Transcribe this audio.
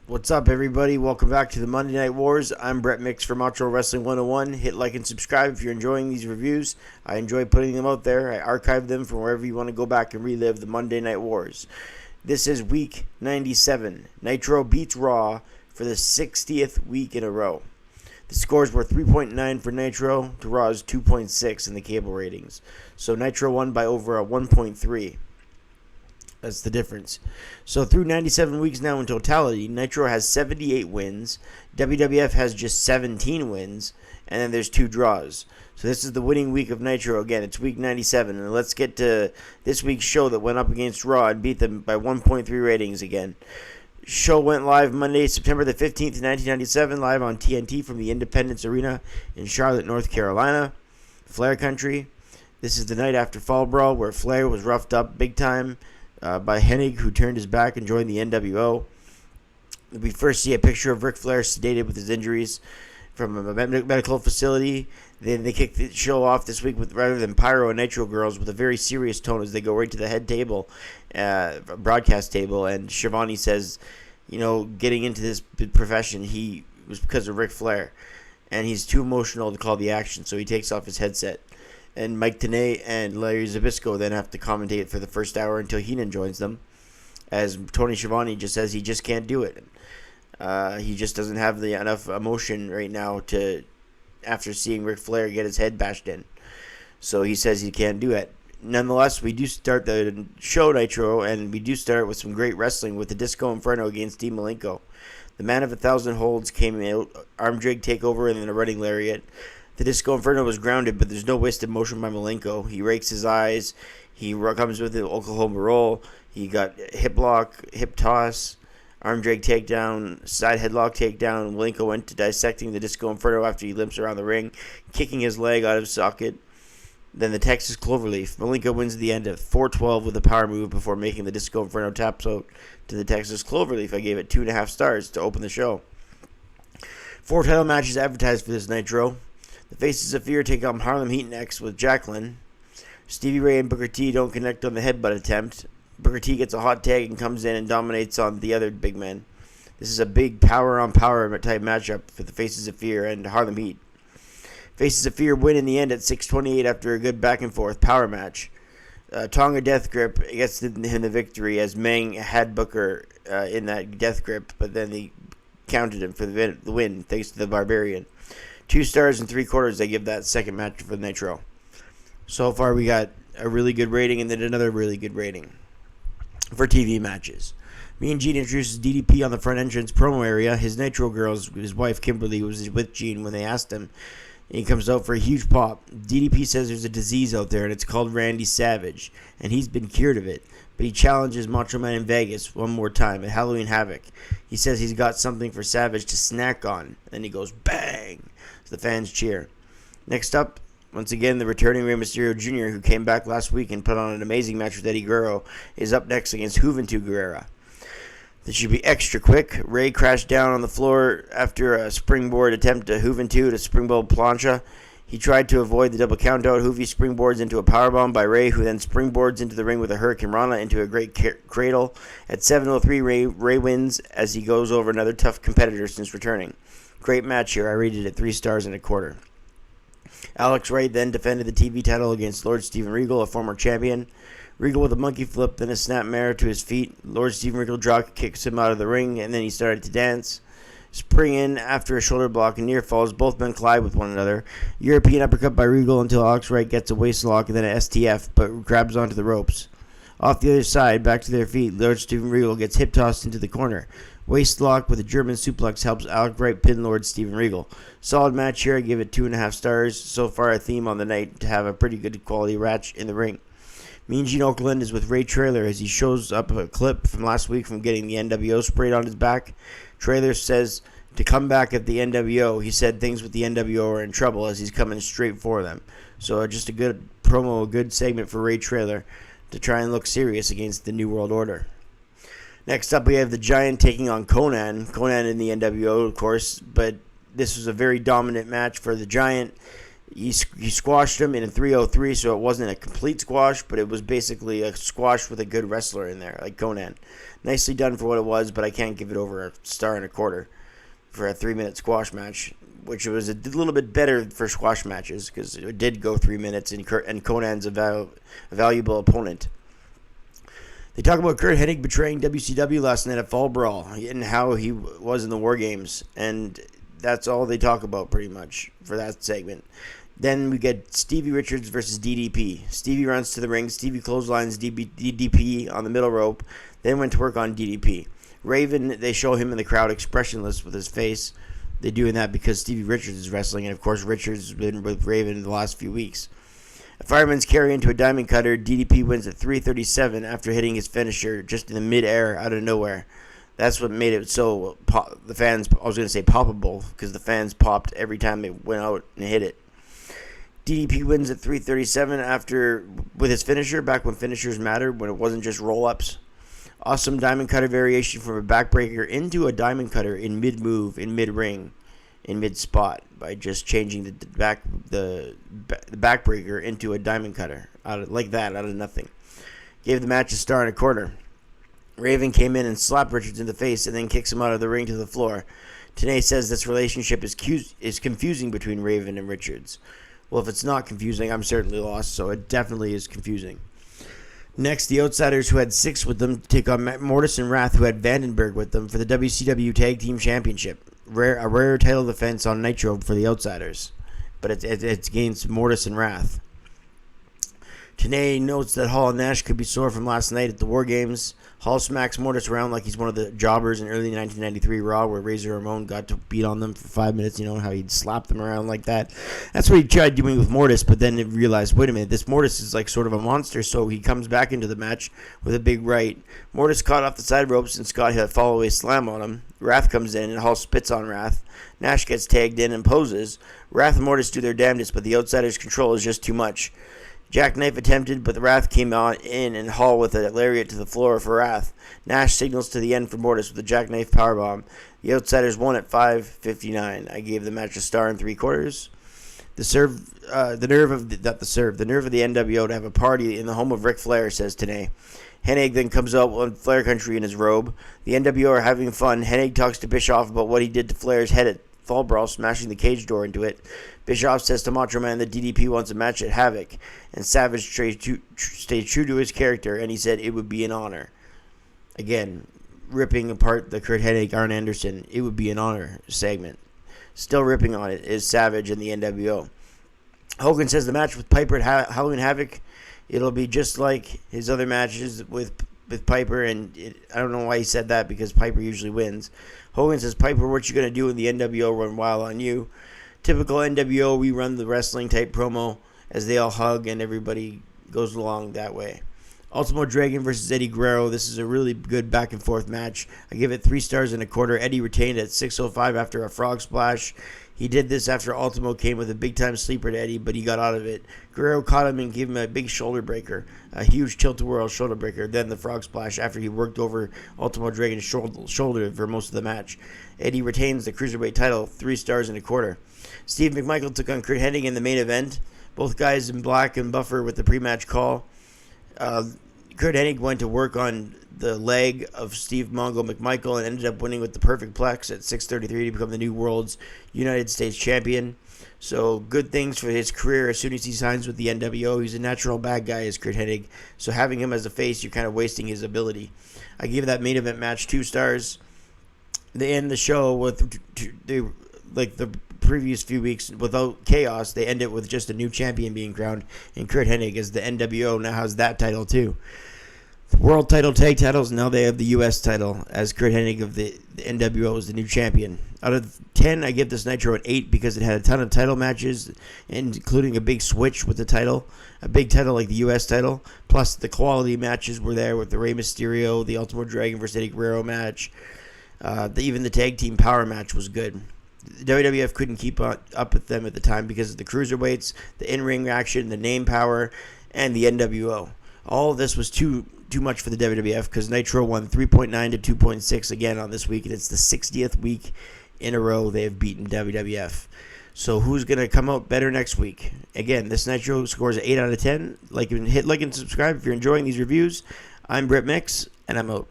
What's up, everybody? Welcome back to the Monday Night Wars. I'm Brett Mix from Outro Wrestling 101. Hit like and subscribe if you're enjoying these reviews. I enjoy putting them out there. I archive them from wherever you want to go back and relive the Monday Night Wars. This is week 97. Nitro beats Raw for the 60th week in a row. The scores were 3.9 for Nitro to Raw's 2.6 in the cable ratings. So Nitro won by over a 1.3. That's the difference. So through 97 weeks now in totality, Nitro has 78 wins. WWF has just 17 wins. And then there's 2 draws. So this is the winning week of Nitro. Again, it's week 97. And let's get to this week's show that went up against Raw and beat them by 1.3 ratings again. Show went live Monday, September the 15th, 1997, live on TNT from the Independence Arena in Charlotte, North Carolina, Flair Country. This is the night after Fall Brawl, where Flair was roughed up big time by Hennig, who turned his back and joined the nWo. We first see a picture of Ric Flair sedated with his injuries from a medical facility. Then they kick the show off this week with, rather than Pyro and Nitro Girls, with a very serious tone as they go right to the head table, broadcast table, and Schiavone says, getting into this profession, he was because of Ric Flair, and he's too emotional to call the action, so he takes off his headset. And Mike Tenay and Larry Zbyszko then have to commentate for the first hour until Heenan joins them, as Tony Schiavone just says he just can't do it. He just doesn't have enough emotion right now after seeing Ric Flair get his head bashed in. So he says he can't do it. Nonetheless, we do start the show Nitro, and we do start with some great wrestling with the Disco Inferno against Dean Malenko. The Man of 1,000 Holds came out, arm drag takeover, and then a running lariat. The Disco Inferno was grounded, but there's no wasted motion by Malenko. He rakes his eyes. He comes with the Oklahoma roll. He got hip lock, hip toss, arm drag takedown, side headlock takedown. Malenko went to dissecting the Disco Inferno after he limps around the ring, kicking his leg out of socket. Then the Texas Cloverleaf. Malenko wins the end at 4:12 with a power move before making the Disco Inferno taps out to the Texas Cloverleaf. I gave it 2.5 stars to open the show. 4 title matches advertised for this Nitro. The Faces of Fear take on Harlem Heat next with Jacqueline. Stevie Ray and Booker T don't connect on the headbutt attempt. Booker T gets a hot tag and comes in and dominates on the other big men. This is a big power-on-power type matchup for the Faces of Fear and Harlem Heat. Faces of Fear win in the end at 6:28 after a good back-and-forth power match. Tonga Death Grip gets him the victory as Meng had Booker in that Death Grip, but then he counted him for the win thanks to the Barbarian. 2 stars and 3/4 they give that second match for the Nitro. So far we got a really good rating and then another really good rating for TV matches. Mean Gene introduces DDP on the front entrance promo area. His Nitro girls, his wife Kimberly, was with Gene when they asked him. And he comes out for a huge pop. DDP says there's a disease out there and it's called Randy Savage. And he's been cured of it. But he challenges Macho Man in Vegas one more time at Halloween Havoc. He says he's got something for Savage to snack on. And he goes bang. So the fans cheer. Next up, once again, the returning Rey Mysterio Jr., who came back last week and put on an amazing match with Eddie Guerrero, is up next against Juventud Guerrera. This should be extra quick. Rey crashed down on the floor after a springboard attempt to Juventud, a springboard plancha. He tried to avoid the double countout. Juvi springboards into a powerbomb by Rey, who then springboards into the ring with a Hurricane Rana into a great cradle. At 7:03, Rey wins as he goes over another tough competitor since returning. Great match here. I rated it 3 stars and a quarter. Alex Wright then defended the TV title against Lord Steven Regal, a former champion. Regal with a monkey flip, then a snapmare to his feet. Lord Steven Regal drop kicks him out of the ring, and then he started to dance. Spring in after a shoulder block and near falls. Both men collide with one another. European uppercut by Regal until Alex Wright gets a waist lock and then an STF, but grabs onto the ropes. Off the other side, back to their feet, Lord Steven Regal gets hip tossed into the corner. Waist lock with a German suplex helps Alex Wright pin Lord Steven Regal. Solid match here. I give it 2.5 stars. So far, a theme on the night to have a pretty good quality match in the ring. Mean Gene Okerlund is with Ray Traylor as he shows up a clip from last week from getting the nWo sprayed on his back. Traylor says to come back at the nWo. He said things with the nWo are in trouble as he's coming straight for them. So just a good promo, a good segment for Ray Traylor to try and look serious against the New World Order. Next up, we have the Giant taking on Konnan. Konnan in the nWo, of course, but this was a very dominant match for the Giant. He squashed him in a 303, so it wasn't a complete squash, but it was basically a squash with a good wrestler in there, like Konnan. Nicely done for what it was, but I can't give it over a star and a quarter for a 3-minute squash match, which was a little bit better for squash matches because it did go 3 minutes, and Konnan's a valuable opponent. They talk about Curt Hennig betraying WCW last night at Fall Brawl and how he was in the War Games, and that's all they talk about pretty much for that segment. Then we get Stevie Richards versus DDP. Stevie runs to the ring. Stevie clotheslines DDP on the middle rope, then went to work on DDP. Raven, they show him in the crowd expressionless with his face. They're doing that because Stevie Richards is wrestling, and of course Richards has been with Raven in the last few weeks. A fireman's carry into a diamond cutter. DDP wins at 3:37 after hitting his finisher just in the mid-air out of nowhere. That's what made it so the fans, I was going to say poppable, because the fans popped every time they went out and hit it. DDP wins at 3:37 after with his finisher, back when finishers mattered, when it wasn't just roll-ups. Awesome diamond cutter variation from a backbreaker into a diamond cutter in mid-move, in mid-ring, in mid-spot by just changing the backbreaker into a diamond cutter out of nothing. Gave the match a star and a quarter. Raven came in and slapped Richards in the face and then kicks him out of the ring to the floor. Tenay says this relationship is confusing between Raven and Richards. Well, if it's not confusing, I'm certainly lost, so it definitely is confusing. Next, the Outsiders, who had 6 with them, take on Mortis and Wrath, who had Vandenberg with them, for the WCW Tag Team Championship. A rare title defense on Nitro for the Outsiders, but it's against Mortis and Wrath. Tenay notes that Hall and Nash could be sore from last night at the War Games. Hall smacks Mortis around like he's one of the jobbers in early 1993 Raw, where Razor Ramon got to beat on them for 5 minutes. You know how he'd slap them around like that. That's what he tried doing with Mortis, but then he realized, wait a minute, this Mortis is like sort of a monster, so he comes back into the match with a big right. Mortis caught off the side ropes, and Scott hit a follow-away slam on him. Wrath comes in, and Hall spits on Wrath. Nash gets tagged in and poses. Wrath and Mortis do their damnedest, but the Outsiders' control is just too much. Jackknife attempted, but the Wrath came out in and Hall with a lariat to the floor for Wrath. Nash signals to the end for Mortis with a jackknife powerbomb. The Outsiders won at 5:59. I gave the match a star and 3/4. The nerve of the nWo to have a party in the home of Ric Flair, says Tenay. Hennig then comes out on Flair Country in his robe. The nWo are having fun. Hennig talks to Bischoff about what he did to Flair's head at Fall Brawl, smashing the cage door into it. Bischoff says to Macho Man that DDP wants a match at Havoc, and Savage stayed true to his character, and he said it would be an honor. Again, ripping apart the Curt Hennig, Arn Anderson, it would be an honor segment. Still ripping on it is Savage and the nWo. Hogan says the match with Piper at Halloween Havoc, it'll be just like his other matches with Piper, and I don't know why he said that, because Piper usually wins. Hogan says, Piper, what you going to do when the nWo run wild on you? Typical nWo, we run the wrestling type promo as they all hug and everybody goes along that way. Ultimo Dragon versus Eddie Guerrero. This is a really good back and forth match. I give it 3 stars and a quarter. Eddie retained at 6:05 after a frog splash. He did this after Ultimo came with a big-time sleeper to Eddie, but he got out of it. Guerrero caught him and gave him a big shoulder breaker, a huge tilt-a-whirl shoulder breaker, then the frog splash after he worked over Ultimo Dragon's shoulder for most of the match. Eddie retains the Cruiserweight title, 3 stars and a quarter. Steve McMichael took on Curt Hennig in the main event. Both guys in black and buffer with the pre-match call. Curt Hennig went to work on the leg of Steve Mongo McMichael and ended up winning with the perfect plex at 6:33 to become the new world's United States champion. So good things for his career as soon as he signs with the nWo. He's a natural bad guy, as Curt Hennig. So having him as a face, you're kind of wasting his ability. I give that main event match 2 stars. They end the show with like the previous few weeks without chaos. They end it with just a new champion being crowned, and Curt Hennig as the nWo now has that title too. The world title, tag titles, now they have the U.S. title, as Curt Hennig of the nWo is the new champion. Out of 10, I give this Nitro an 8 because it had a ton of title matches, including a big switch with the title, a big title like the U.S. title, plus the quality matches were there with the Rey Mysterio, the Ultimo Dragon versus Eddie Guerrero match. Even the tag team power match was good. The WWF couldn't keep up with them at the time because of the cruiserweights, the in-ring action, the name power, and the nWo. All of this was too much for the WWF because Nitro won 3.9 to 2.6 again on this week, and it's the 60th week in a row they have beaten WWF. So who's going to come out better next week? Again, this Nitro scores 8 out of 10. Hit like and subscribe if you're enjoying these reviews. I'm Brett Mix, and I'm out.